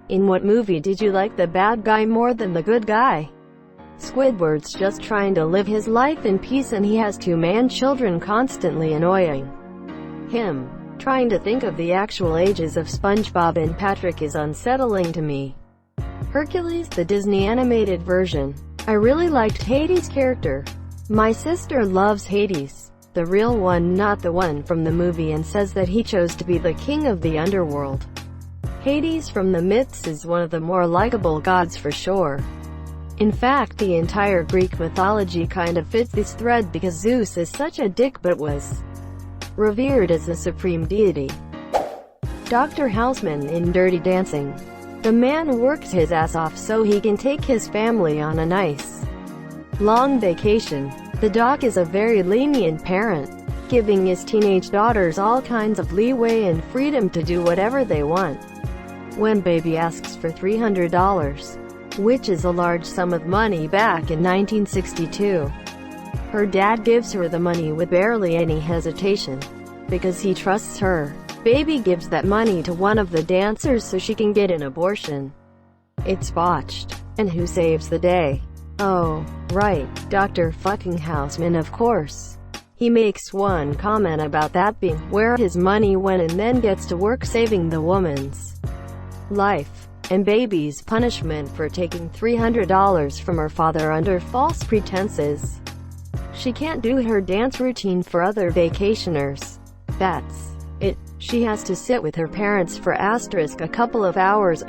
In what movie did you like the bad guy more than the good guy? Squidward's just trying to live his life in peace and he has two man-children constantly annoying him. Trying to think of the actual ages of SpongeBob and Patrick is unsettling to me. Hercules, the Disney animated version. I really liked Hades' character. My sister loves Hades, the real one, not the one from the movie, and says that he chose to be the king of the underworld. Hades from the myths is one of the more likable gods for sure. In fact, the entire Greek mythology kind of fits this thread because Zeus is such a dick but was revered as the supreme deity. Dr. Houseman in Dirty Dancing. The man works his ass off so he can take his family on a nice, long vacation. The doc is a very lenient parent, giving his teenage daughters all kinds of leeway and freedom to do whatever they want. When baby asks for $300, which is a large sum of money back in 1962, her dad gives her the money with barely any hesitation. Because he trusts her, baby gives that money to one of the dancers so she can get an abortion. It's botched. And who saves the day? Oh, right, Dr. fucking Houseman, of course. He makes one comment about that being where his money went and then gets to work saving the woman's life. And baby's punishment for taking $300 from her father under false pretenses. She can't do her dance routine for other vacationers. That's it. She has to sit with her parents for a couple of hours.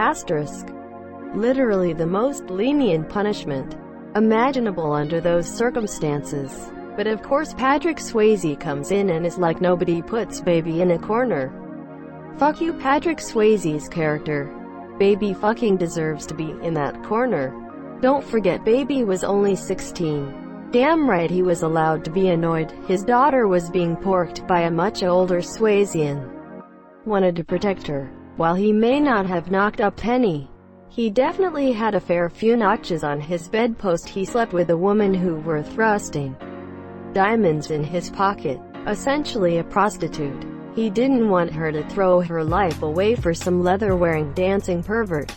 Literally the most lenient punishment imaginable under those circumstances. But of course Patrick Swayze comes in and is like, nobody puts baby in a corner. Fuck you, Patrick Swayze's character. Baby fucking deserves to be in that corner. Don't forget baby was only 16. Damn right he was allowed to be annoyed. His daughter was being porked by a much older Swayzian. Wanted to protect her. While he may not have knocked up Penny, he definitely had a fair few notches on his bedpost. He slept with a woman who were thrusting diamonds in his pocket. Essentially a prostitute. He didn't want her to throw her life away for some leather-wearing dancing pervert.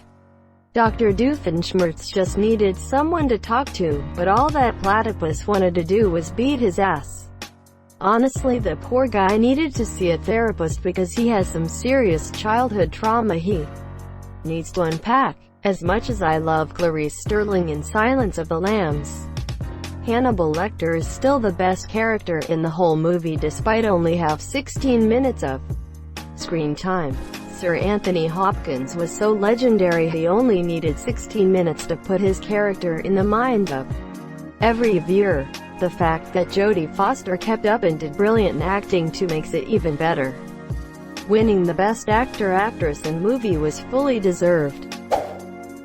Dr. Doofenshmirtz just needed someone to talk to, but all that platypus wanted to do was beat his ass. Honestly, the poor guy needed to see a therapist because he has some serious childhood trauma he needs to unpack. As much as I love Clarice Sterling in Silence of the Lambs, Hannibal Lecter is still the best character in the whole movie despite only have 16 minutes of screen time. Sir Anthony Hopkins was so legendary he only needed 16 minutes to put his character in the mind of every viewer. The fact that Jodie Foster kept up and did brilliant acting too makes it even better. Winning the Best Actor/Actress in Movie was fully deserved.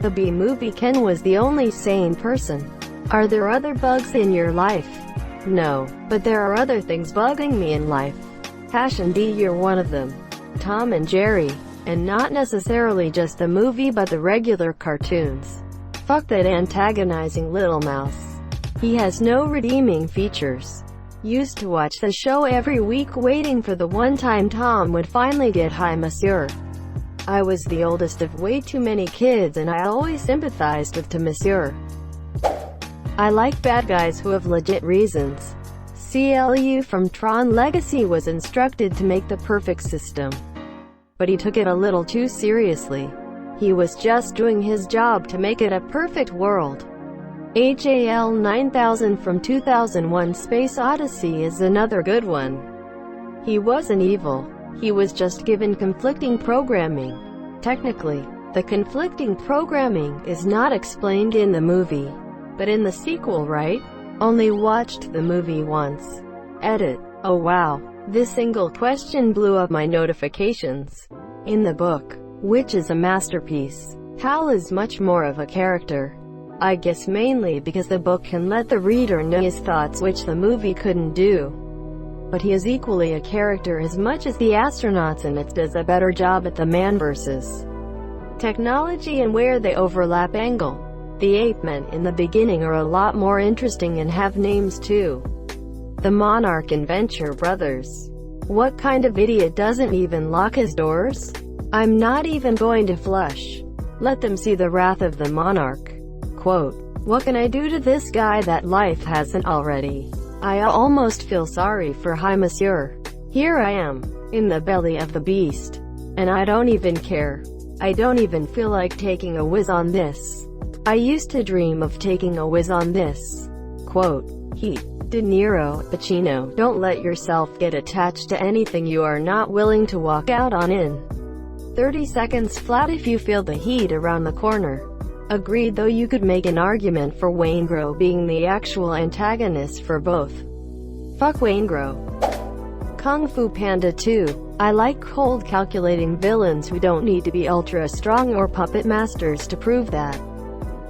The B-movie Ken was the only sane person. Are there other bugs in your life? No, but there are other things bugging me in life. And D, you're one of them. Tom and Jerry. And not necessarily just the movie but the regular cartoons. Fuck that antagonizing little mouse. He has no redeeming features. Used to watch the show every week waiting for the one time Tom would finally get high, monsieur. I was the oldest of way too many kids and I always sympathized with monsieur. I like bad guys who have legit reasons. CLU from Tron Legacy was instructed to make the perfect system. But he took it a little too seriously. He was just doing his job to make it a perfect world. HAL 9000 from 2001 Space Odyssey is another good one. He wasn't evil. He was just given conflicting programming. Technically, the conflicting programming is not explained in the movie, but in the sequel, right? Only watched the movie once. Edit. Oh wow. This single question blew up my notifications. In the book, which is a masterpiece, Hal is much more of a character. I guess mainly because the book can let the reader know his thoughts, which the movie couldn't do. But he is equally a character as much as the astronauts, and it does a better job at the man versus technology and where they overlap angle. The ape men in the beginning are a lot more interesting and have names too. The Monarch and Venture brothers. What kind of idiot doesn't even lock his doors? I'm not even going to flush. Let them see the wrath of the monarch. Quote, "What can I do to this guy that life hasn't already? I almost feel sorry for High Monsieur. Here I am, in the belly of the beast. And I don't even care. I don't even feel like taking a whiz on this. I used to dream of taking a whiz on this." Quote, Heat. De Niro, Pacino, don't let yourself get attached to anything you are not willing to walk out on in 30 seconds flat if you feel the heat around the corner. Agreed, though you could make an argument for Waingro being the actual antagonist for both. Fuck Waingro. Kung Fu Panda 2. I like cold calculating villains who don't need to be ultra strong or puppet masters to prove that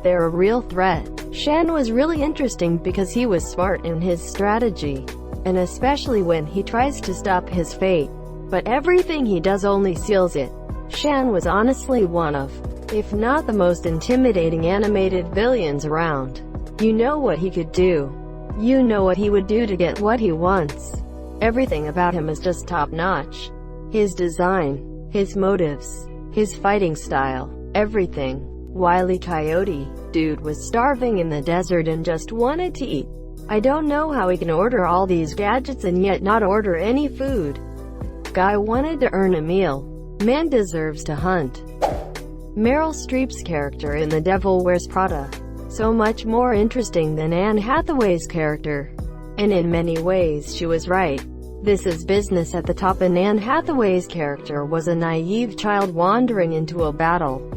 they're a real threat. Shan was really interesting because he was smart in his strategy, and especially when he tries to stop his fate. But everything he does only seals it. Shan was honestly one of, if not the most intimidating animated villains around. You know what he could do. You know what he would do to get what he wants. Everything about him is just top-notch. His design, his motives, his fighting style, everything. Wile E. Coyote, dude was starving in the desert and just wanted to eat. I don't know how he can order all these gadgets and yet not order any food. Guy wanted to earn a meal. Man deserves to hunt. Meryl Streep's character in The Devil Wears Prada. So much more interesting than Anne Hathaway's character. And in many ways she was right. This is business at the top, and Anne Hathaway's character was a naive child wandering into a battle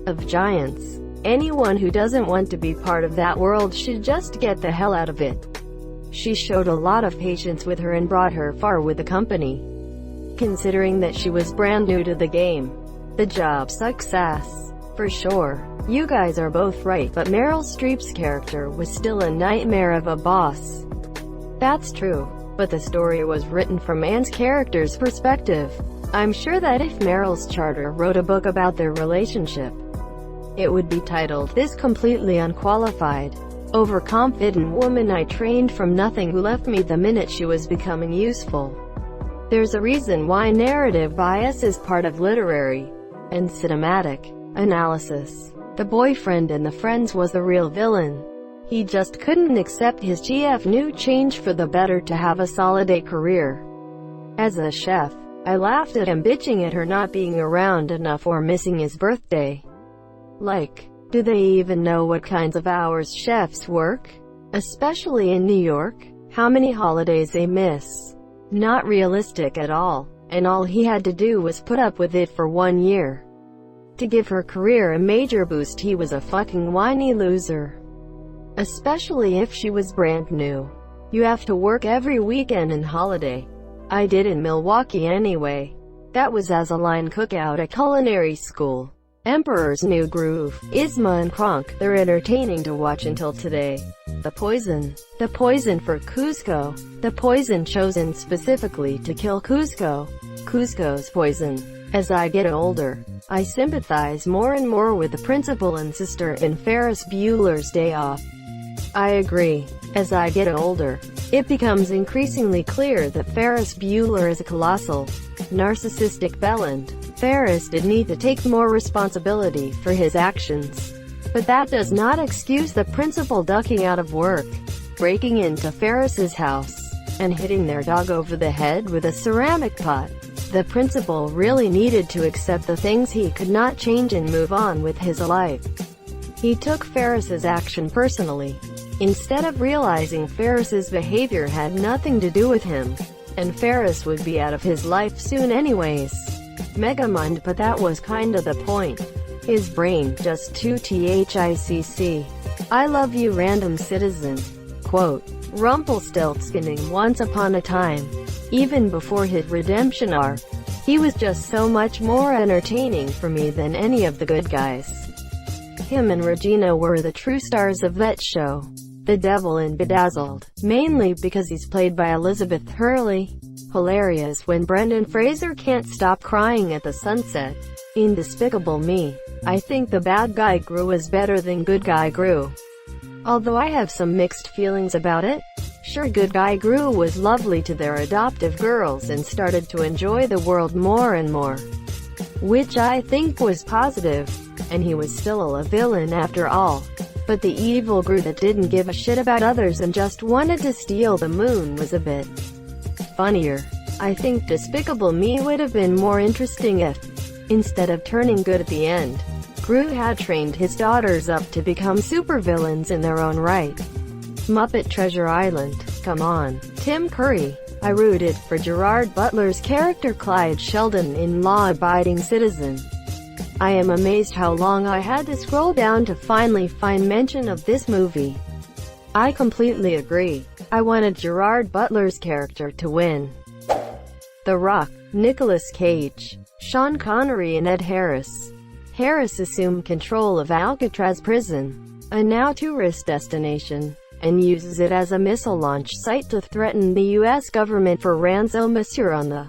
of giants. Anyone who doesn't want to be part of that world should just get the hell out of it. She showed a lot of patience with her and brought her far with the company. Considering that she was brand new to the game. The job success. For sure. You guys are both right, but Meryl Streep's character was still a nightmare of a boss. That's true. But the story was written from Anne's character's perspective. I'm sure that if Meryl's charter wrote a book about their relationship, it would be titled, "This Completely Unqualified, Overconfident Woman I Trained from Nothing Who Left Me the Minute She Was Becoming Useful." There's a reason why narrative bias is part of literary and cinematic analysis. The boyfriend in The Friends was the real villain. He just couldn't accept his GF new change for the better to have a solid A career. As a chef, I laughed at him bitching at her not being around enough or missing his birthday. Like, do they even know what kinds of hours chefs work? Especially in New York, how many holidays they miss. Not realistic at all, and all he had to do was put up with it for 1 year. To give her career a major boost, he was a fucking whiny loser. Especially if she was brand new. You have to work every weekend and holiday. I did in Milwaukee anyway. That was as a line cookout at culinary school. Emperor's New Groove, Isma and Kronk, they're entertaining to watch until today. The poison for Cusco. The poison chosen specifically to kill Cusco. Cusco's poison. As I get older, I sympathize more and more with the principal and sister in Ferris Bueller's Day Off. I agree. As I get older, it becomes increasingly clear that Ferris Bueller is a colossal, narcissistic bellend. Ferris did need to take more responsibility for his actions. But that does not excuse the principal ducking out of work, breaking into Ferris's house, and hitting their dog over the head with a ceramic pot. The principal really needed to accept the things he could not change and move on with his life. He took Ferris's action personally, instead of realizing Ferris's behavior had nothing to do with him, and Ferris would be out of his life soon anyways. Megamind, but that was kinda the point. His brain, just too THICC. I love you, random citizen. Quote, Rumpelstiltskin Once Upon a Time. Even before his redemption arc, he was just so much more entertaining for me than any of the good guys. Him and Regina were the true stars of that show. The Devil in Bedazzled, mainly because he's played by Elizabeth Hurley. Hilarious when Brendan Fraser can't stop crying at the sunset. In Despicable Me, I think the bad guy Gru is better than good guy Gru. Although I have some mixed feelings about it. Sure, good guy Gru was lovely to their adoptive girls and started to enjoy the world more and more, which I think was positive. and he was still a villain after all. But the evil Groot that didn't give a shit about others and just wanted to steal the moon was a bit funnier. I think Despicable Me would have been more interesting if, instead of turning good at the end, Groot had trained his daughters up to become supervillains in their own right. Muppet Treasure Island. Come on, Tim Curry. I rooted for Gerard Butler's character Clyde Sheldon in Law-Abiding Citizen. I am amazed how long I had to scroll down to finally find mention of this movie. I completely agree. I wanted Gerard Butler's character to win. The Rock, Nicolas Cage, Sean Connery and Ed Harris. Harris assumed control of Alcatraz prison, a now tourist destination, and uses it as a missile launch site to threaten the US government for ransom. Monsieur, on the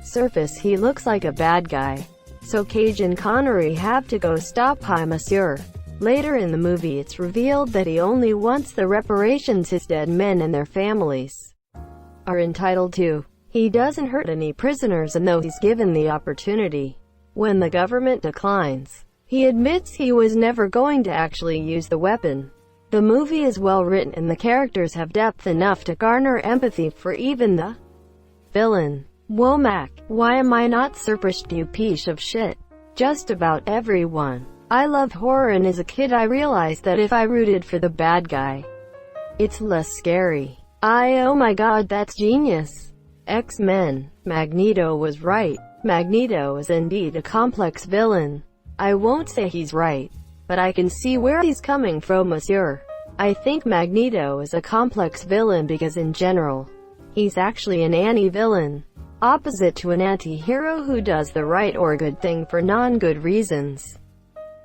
surface he looks like a bad guy, so Cage and Connery have to go stop High Monsieur. Later in the movie it's revealed that he only wants the reparations his dead men and their families are entitled to. He doesn't hurt any prisoners, and though he's given the opportunity, when the government declines, he admits he was never going to actually use the weapon. The movie is well written and the characters have depth enough to garner empathy for even the villain. Womack, why am I not surprised, you piece of shit? Just about everyone. I love horror, and as a kid I realized that if I rooted for the bad guy, it's less scary. Oh my god, that's genius. X-Men. Magneto was right. Magneto is indeed a complex villain. I won't say he's right, but I can see where he's coming from, monsieur. I think Magneto is a complex villain because in general, he's actually an anti-villain, opposite to an anti-hero who does the right or good thing for non-good reasons.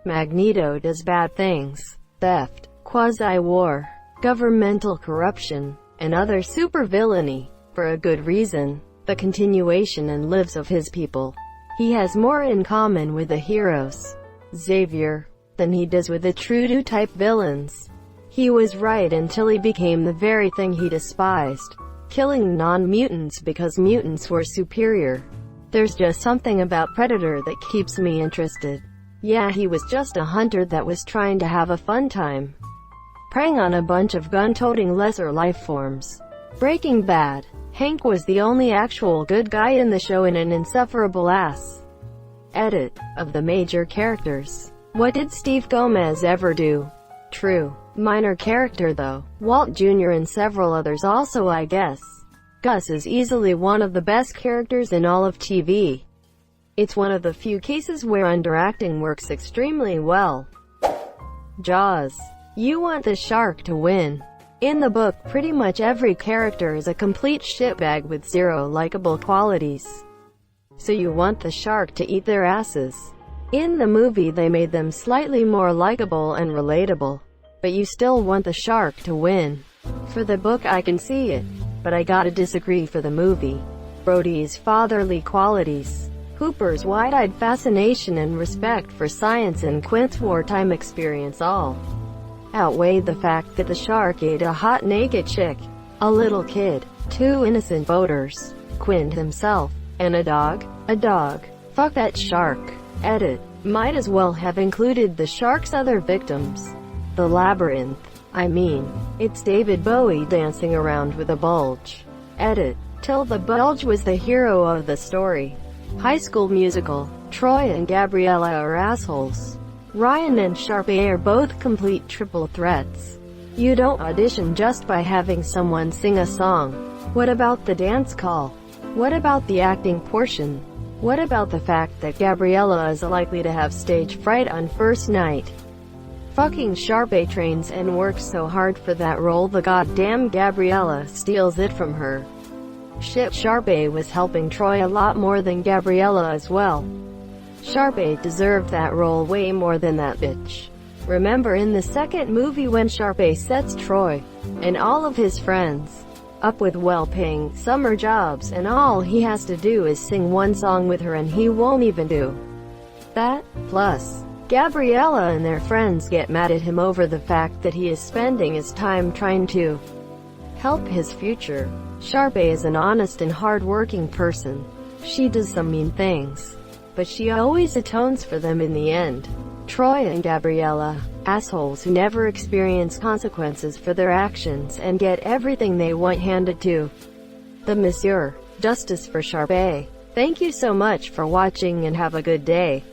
Magneto does bad things: theft, quasi-war, governmental corruption, and other super-villainy, for a good reason, the continuation and lives of his people. He has more in common with the heroes, Xavier, than he does with the true-to-type villains. He was right until he became the very thing he despised, killing non-mutants because mutants were superior. There's just something about Predator that keeps me interested. Yeah, he was just a hunter that was trying to have a fun time, preying on a bunch of gun-toting lesser lifeforms. Breaking Bad. Hank was the only actual good guy in the show and an insufferable ass edit of the major characters. What did Steve Gomez ever do? True. Minor character though. Walt Jr. and several others also, I guess. Gus is easily one of the best characters in all of TV. It's one of the few cases where underacting works extremely well. Jaws. You want the shark to win. In the book, pretty much every character is a complete shitbag with zero likable qualities. So you want the shark to eat their asses. In the movie they made them slightly more likable and relatable, but you still want the shark to win. For the book I can see it, but I gotta disagree for the movie. Brody's fatherly qualities, Hooper's wide-eyed fascination and respect for science, and Quint's wartime experience all outweighed the fact that the shark ate a hot naked chick, a little kid, two innocent boaters, Quint himself, and a dog. A dog. Fuck that shark. Edit. Might as well have included the shark's other victims. The labyrinth. I mean, it's David Bowie dancing around with a bulge. Edit. Till the bulge was the hero of the story. High School Musical. Troy and Gabriella are assholes. Ryan and Sharpay are both complete triple threats. You don't audition just by having someone sing a song. What about the dance call? What about the acting portion? What about the fact that Gabriella is likely to have stage fright on first night? Fucking Sharpay trains and works so hard for that role the goddamn Gabriella steals it from her. Shit, Sharpay was helping Troy a lot more than Gabriella as well. Sharpay deserved that role way more than that bitch. Remember in the second movie when Sharpay sets Troy and all of his friends up with well-paying summer jobs, and all he has to do is sing one song with her and he won't even do that? Plus, Gabriella and their friends get mad at him over the fact that he is spending his time trying to help his future. Sharpay is an honest and hard-working person. She does some mean things, but she always atones for them in the end. Troy and Gabriella, assholes who never experience consequences for their actions and get everything they want handed to them. Monsieur, justice for Sharpay. Thank you so much for watching and have a good day.